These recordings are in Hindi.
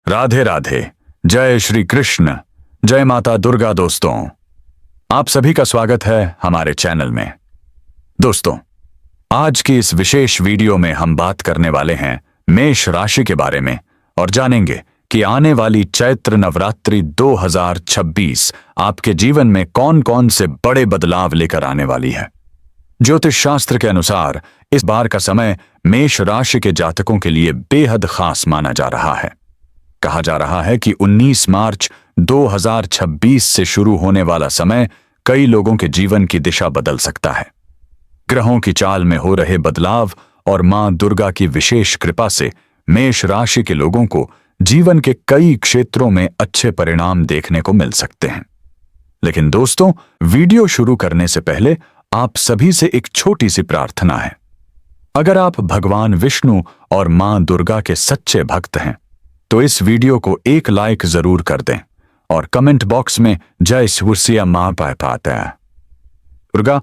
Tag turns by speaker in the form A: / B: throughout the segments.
A: राधे राधे। जय श्री कृष्ण। जय माता दुर्गा। दोस्तों, आप सभी का स्वागत है हमारे चैनल में। दोस्तों, आज की इस विशेष वीडियो में हम बात करने वाले हैं मेष राशि के बारे में और जानेंगे कि आने वाली चैत्र नवरात्रि 2026 आपके जीवन में कौन कौन से बड़े बदलाव लेकर आने वाली है। ज्योतिष शास्त्र के अनुसार इस बार का समय मेष राशि के जातकों के लिए बेहद खास माना जा रहा है। कहा जा रहा है कि 19 मार्च 2026 से शुरू होने वाला समय कई लोगों के जीवन की दिशा बदल सकता है। ग्रहों की चाल में हो रहे बदलाव और मां दुर्गा की विशेष कृपा से मेष राशि के लोगों को जीवन के कई क्षेत्रों में अच्छे परिणाम देखने को मिल सकते हैं। लेकिन दोस्तों, वीडियो शुरू करने से पहले आप सभी से एक छोटी सी प्रार्थना है। अगर आप भगवान विष्णु और मां दुर्गा के सच्चे भक्त हैं तो इस वीडियो को एक लाइक जरूर कर दें और कमेंट बॉक्स में जय सूर्या मां पाता है दुर्गा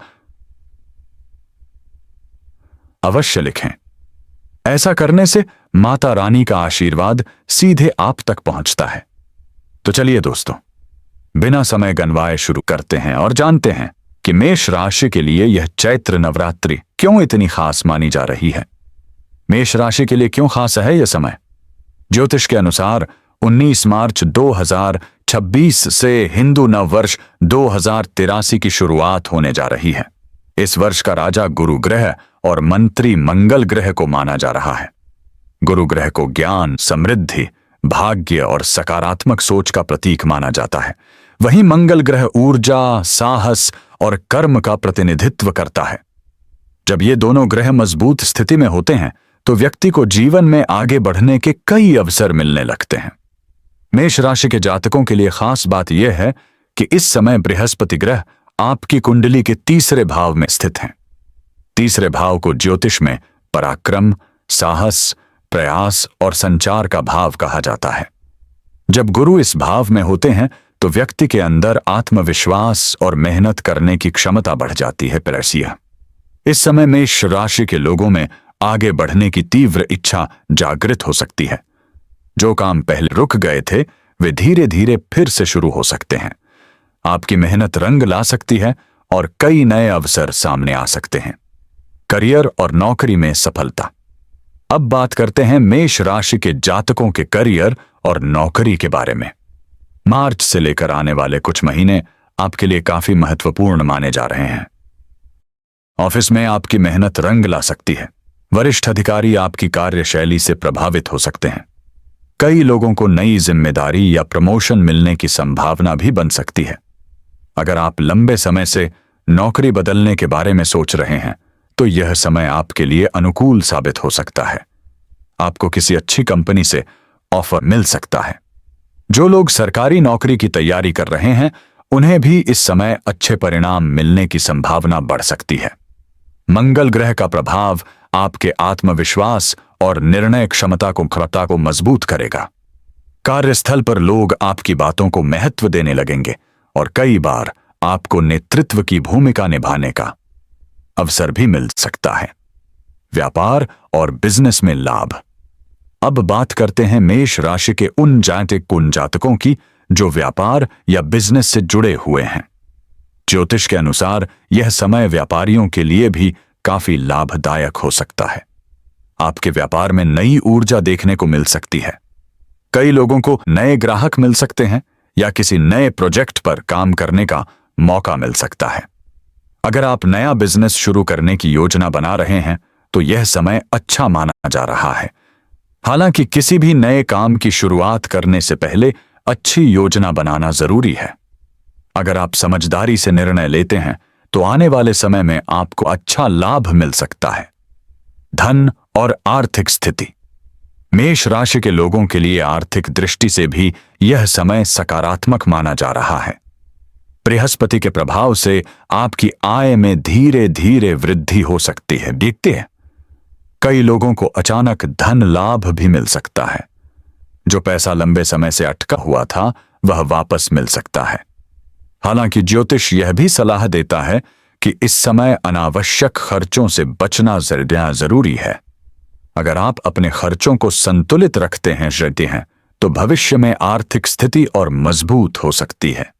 A: अवश्य लिखें। ऐसा करने से माता रानी का आशीर्वाद सीधे आप तक पहुंचता है। तो चलिए दोस्तों, बिना समय गंवाए शुरू करते हैं और जानते हैं कि मेष राशि के लिए यह चैत्र नवरात्रि क्यों इतनी खास मानी जा रही है। मेष राशि के लिए क्यों खास है यह समय? ज्योतिष के अनुसार 19 मार्च 2026 से हिंदू नववर्ष 2083 की शुरुआत होने जा रही है। इस वर्ष का राजा गुरु ग्रह और मंत्री मंगल ग्रह को माना जा रहा है। गुरु ग्रह को ज्ञान, समृद्धि, भाग्य और सकारात्मक सोच का प्रतीक माना जाता है। वहीं मंगल ग्रह ऊर्जा, साहस और कर्म का प्रतिनिधित्व करता है। जब ये दोनों ग्रह मजबूत स्थिति में होते हैं तो व्यक्ति को जीवन में आगे बढ़ने के कई अवसर मिलने लगते हैं। मेष राशि के जातकों के लिए खास बात यह है कि इस समय बृहस्पति ग्रह आपकी कुंडली के तीसरे भाव में स्थित हैं। तीसरे भाव को ज्योतिष में पराक्रम, साहस, प्रयास और संचार का भाव कहा जाता है। जब गुरु इस भाव में होते हैं तो व्यक्ति के अंदर आत्मविश्वास और मेहनत करने की क्षमता बढ़ जाती है। प्रेसिया, इस समय मेष राशि के लोगों में आगे बढ़ने की तीव्र इच्छा जागृत हो सकती है। जो काम पहले रुक गए थे वे धीरे धीरे फिर से शुरू हो सकते हैं। आपकी मेहनत रंग ला सकती है और कई नए अवसर सामने आ सकते हैं। करियर और नौकरी में सफलता। अब बात करते हैं मेष राशि के जातकों के करियर और नौकरी के बारे में। मार्च से लेकर आने वाले कुछ महीने आपके लिए काफी महत्वपूर्ण माने जा रहे हैं। ऑफिस में आपकी मेहनत रंग ला सकती है। वरिष्ठ अधिकारी आपकी कार्यशैली से प्रभावित हो सकते हैं। कई लोगों को नई जिम्मेदारी या प्रमोशन मिलने की संभावना भी बन सकती है। अगर आप लंबे समय से नौकरी बदलने के बारे में सोच रहे हैं तो यह समय आपके लिए अनुकूल साबित हो सकता है। आपको किसी अच्छी कंपनी से ऑफर मिल सकता है। जो लोग सरकारी नौकरी की तैयारी कर रहे हैं उन्हें भी इस समय अच्छे परिणाम मिलने की संभावना बढ़ सकती है। मंगल ग्रह का प्रभाव आपके आत्मविश्वास और निर्णय क्षमता को मजबूत करेगा। कार्यस्थल पर लोग आपकी बातों को महत्व देने लगेंगे और कई बार आपको नेतृत्व की भूमिका निभाने का अवसर भी मिल सकता है। व्यापार और बिजनेस में लाभ। अब बात करते हैं मेष राशि के उन जातकों की जो व्यापार या बिजनेस से जुड़े हुए हैं। ज्योतिष के अनुसार यह समय व्यापारियों के लिए भी काफी लाभदायक हो सकता है। आपके व्यापार में नई ऊर्जा देखने को मिल सकती है। कई लोगों को नए ग्राहक मिल सकते हैं या किसी नए प्रोजेक्ट पर काम करने का मौका मिल सकता है। अगर आप नया बिजनेस शुरू करने की योजना बना रहे हैं तो यह समय अच्छा माना जा रहा है। हालांकि किसी भी नए काम की शुरुआत करने से पहले अच्छी योजना बनाना जरूरी है। अगर आप समझदारी से निर्णय लेते हैं तो आने वाले समय में आपको अच्छा लाभ मिल सकता है। धन और आर्थिक स्थिति। मेष राशि के लोगों के लिए आर्थिक दृष्टि से भी यह समय सकारात्मक माना जा रहा है। बृहस्पति के प्रभाव से आपकी आय में धीरे धीरे वृद्धि हो सकती है। देखते हैं, कई लोगों को अचानक धन लाभ भी मिल सकता है। जो पैसा लंबे समय से अटका हुआ था वह वापस मिल सकता है। हालांकि ज्योतिष यह भी सलाह देता है कि इस समय अनावश्यक खर्चों से बचना जरूरी है। अगर आप अपने खर्चों को संतुलित रखते हैं तो भविष्य में आर्थिक स्थिति और मजबूत हो सकती है।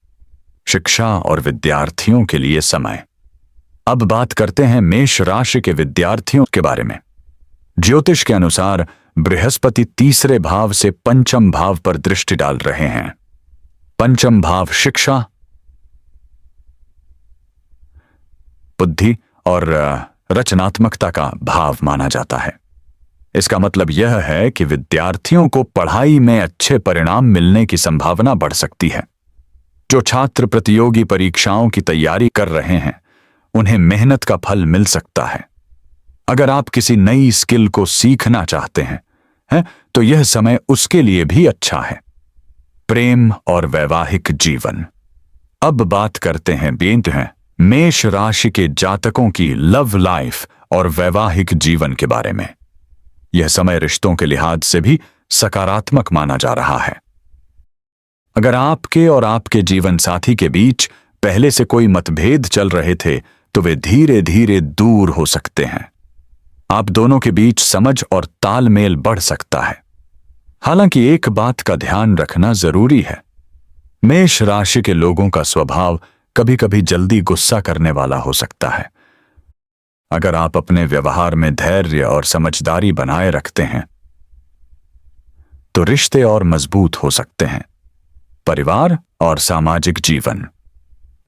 A: शिक्षा और विद्यार्थियों के लिए समय। अब बात करते हैं मेष राशि के विद्यार्थियों के बारे में। ज्योतिष के अनुसार बृहस्पति तीसरे भाव से पंचम भाव पर दृष्टि डाल रहे हैं। पंचम भाव शिक्षा, बुद्धि और रचनात्मकता का भाव माना जाता है। इसका मतलब यह है कि विद्यार्थियों को पढ़ाई में अच्छे परिणाम मिलने की संभावना बढ़ सकती है। जो छात्र प्रतियोगी परीक्षाओं की तैयारी कर रहे हैं, उन्हें मेहनत का फल मिल सकता है। अगर आप किसी नई स्किल को सीखना चाहते हैं, तो यह समय उसके लिए भी अच्छा है। प्रेम और वैवाहिक जीवन। अब बात करते हैं मेष राशि के जातकों की लव लाइफ और वैवाहिक जीवन के बारे में। यह समय रिश्तों के लिहाज से भी सकारात्मक माना जा रहा है। अगर आपके और आपके जीवन साथी के बीच पहले से कोई मतभेद चल रहे थे, तो वे धीरे धीरे दूर हो सकते हैं। आप दोनों के बीच समझ और तालमेल बढ़ सकता है। हालांकि एक बात का ध्यान रखना जरूरी है। मेष राशि के लोगों का स्वभाव कभी कभी जल्दी गुस्सा करने वाला हो सकता है। अगर आप अपने व्यवहार में धैर्य और समझदारी बनाए रखते हैं, तो रिश्ते और मजबूत हो सकते हैं। परिवार और सामाजिक जीवन।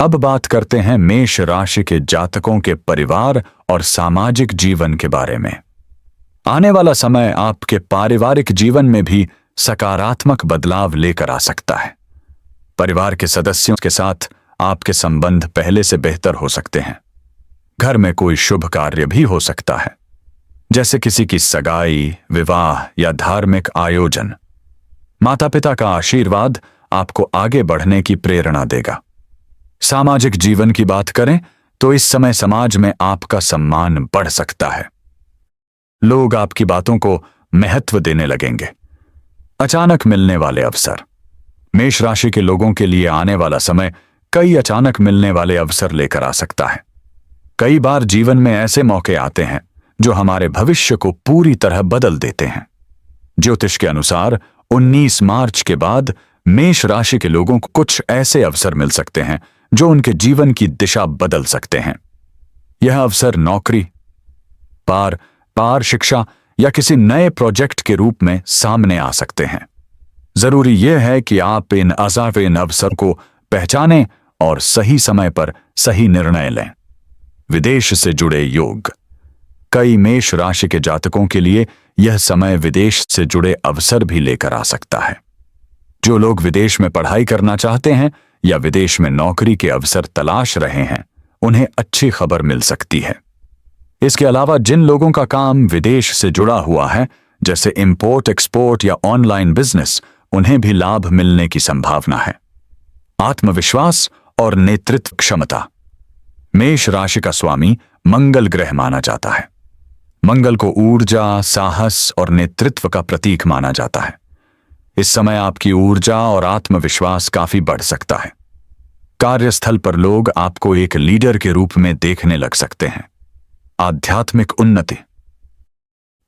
A: अब बात करते हैं मेष राशि के जातकों के परिवार और सामाजिक जीवन के बारे में। आने वाला समय आपके पारिवारिक जीवन में भी सकारात्मक बदलाव लेकर आ सकता है। परिवार के सदस्यों के साथ आपके संबंध पहले से बेहतर हो सकते हैं। घर में कोई शुभ कार्य भी हो सकता है, जैसे किसी की सगाई, विवाह या धार्मिक आयोजन। माता पिता का आशीर्वाद आपको आगे बढ़ने की प्रेरणा देगा। सामाजिक जीवन की बात करें तो इस समय समाज में आपका सम्मान बढ़ सकता है। लोग आपकी बातों को महत्व देने लगेंगे। अचानक मिलने वाले अवसर। मेष राशि के लोगों के लिए आने वाला समय कई अचानक मिलने वाले अवसर लेकर आ सकता है। कई बार जीवन में ऐसे मौके आते हैं जो हमारे भविष्य को पूरी तरह बदल देते हैं। ज्योतिष के अनुसार 19 मार्च के बाद मेष राशि के लोगों को कुछ ऐसे अवसर मिल सकते हैं जो उनके जीवन की दिशा बदल सकते हैं। यह अवसर नौकरी, पार शिक्षा या किसी नए प्रोजेक्ट के रूप में सामने आ सकते हैं। जरूरी यह है कि आप इन अवसर को पहचानें और सही समय पर सही निर्णय लें। विदेश से जुड़े योग। कई मेष राशि के जातकों के लिए यह समय विदेश से जुड़े अवसर भी लेकर आ सकता है। जो लोग विदेश में पढ़ाई करना चाहते हैं या विदेश में नौकरी के अवसर तलाश रहे हैं, उन्हें अच्छी खबर मिल सकती है। इसके अलावा जिन लोगों का काम विदेश से जुड़ा हुआ है, जैसे इंपोर्ट एक्सपोर्ट या ऑनलाइन बिजनेस, उन्हें भी लाभ मिलने की संभावना है। आत्मविश्वास और नेतृत्व क्षमता। मेष राशि का स्वामी मंगल ग्रह माना जाता है। मंगल को ऊर्जा, साहस और नेतृत्व का प्रतीक माना जाता है। इस समय आपकी ऊर्जा और आत्मविश्वास काफी बढ़ सकता है। कार्यस्थल पर लोग आपको एक लीडर के रूप में देखने लग सकते हैं। आध्यात्मिक उन्नति।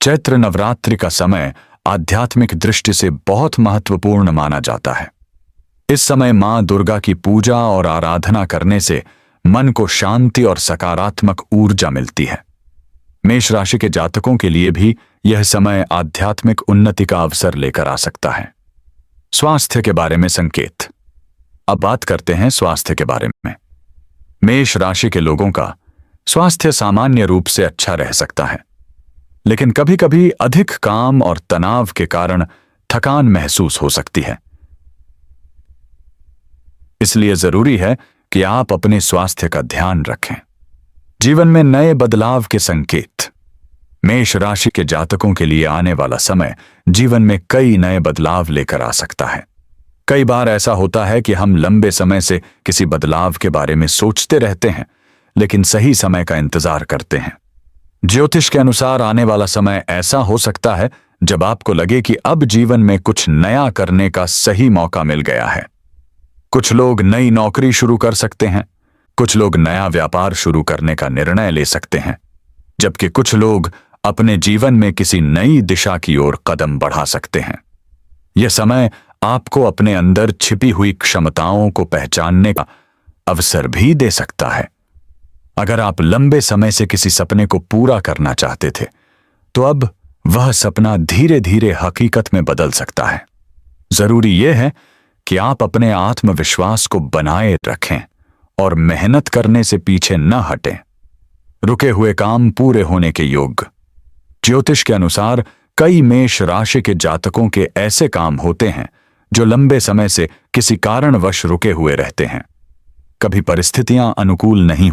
A: चैत्र नवरात्रि का समय आध्यात्मिक दृष्टि से बहुत महत्वपूर्ण माना जाता है। इस समय मां दुर्गा की पूजा और आराधना करने से मन को शांति और सकारात्मक ऊर्जा मिलती है। मेष राशि के जातकों के लिए भी यह समय आध्यात्मिक उन्नति का अवसर लेकर आ सकता है। स्वास्थ्य के बारे में संकेत। अब बात करते हैं स्वास्थ्य के बारे में। मेष राशि के लोगों का स्वास्थ्य सामान्य रूप से अच्छा रह सकता है, लेकिन कभी कभी अधिक काम और तनाव के कारण थकान महसूस हो सकती है। इसलिए जरूरी है कि आप अपने स्वास्थ्य का ध्यान रखें। जीवन में नए बदलाव के संकेत। मेष राशि के जातकों के लिए आने वाला समय जीवन में कई नए बदलाव लेकर आ सकता है। कई बार ऐसा होता है कि हम लंबे समय से किसी बदलाव के बारे में सोचते रहते हैं, लेकिन सही समय का इंतजार करते हैं। ज्योतिष के अनुसार आने वाला समय ऐसा हो सकता है जब आपको लगे कि अब जीवन में कुछ नया करने का सही मौका मिल गया है। कुछ लोग नई नौकरी शुरू कर सकते हैं, कुछ लोग नया व्यापार शुरू करने का निर्णय ले सकते हैं, जबकि कुछ लोग अपने जीवन में किसी नई दिशा की ओर कदम बढ़ा सकते हैं। यह समय आपको अपने अंदर छिपी हुई क्षमताओं को पहचानने का अवसर भी दे सकता है। अगर आप लंबे समय से किसी सपने को पूरा करना चाहते थे, तो अब वह सपना धीरे धीरे हकीकत में बदल सकता है। जरूरी यह है कि आप अपने आत्मविश्वास को बनाए रखें और मेहनत करने से पीछे न हटें। रुके हुए काम पूरे होने के योग। ज्योतिष के अनुसार कई मेष राशि के जातकों के ऐसे काम होते हैं जो लंबे समय से किसी कारणवश रुके हुए रहते हैं। कभी परिस्थितियां अनुकूल नहीं हो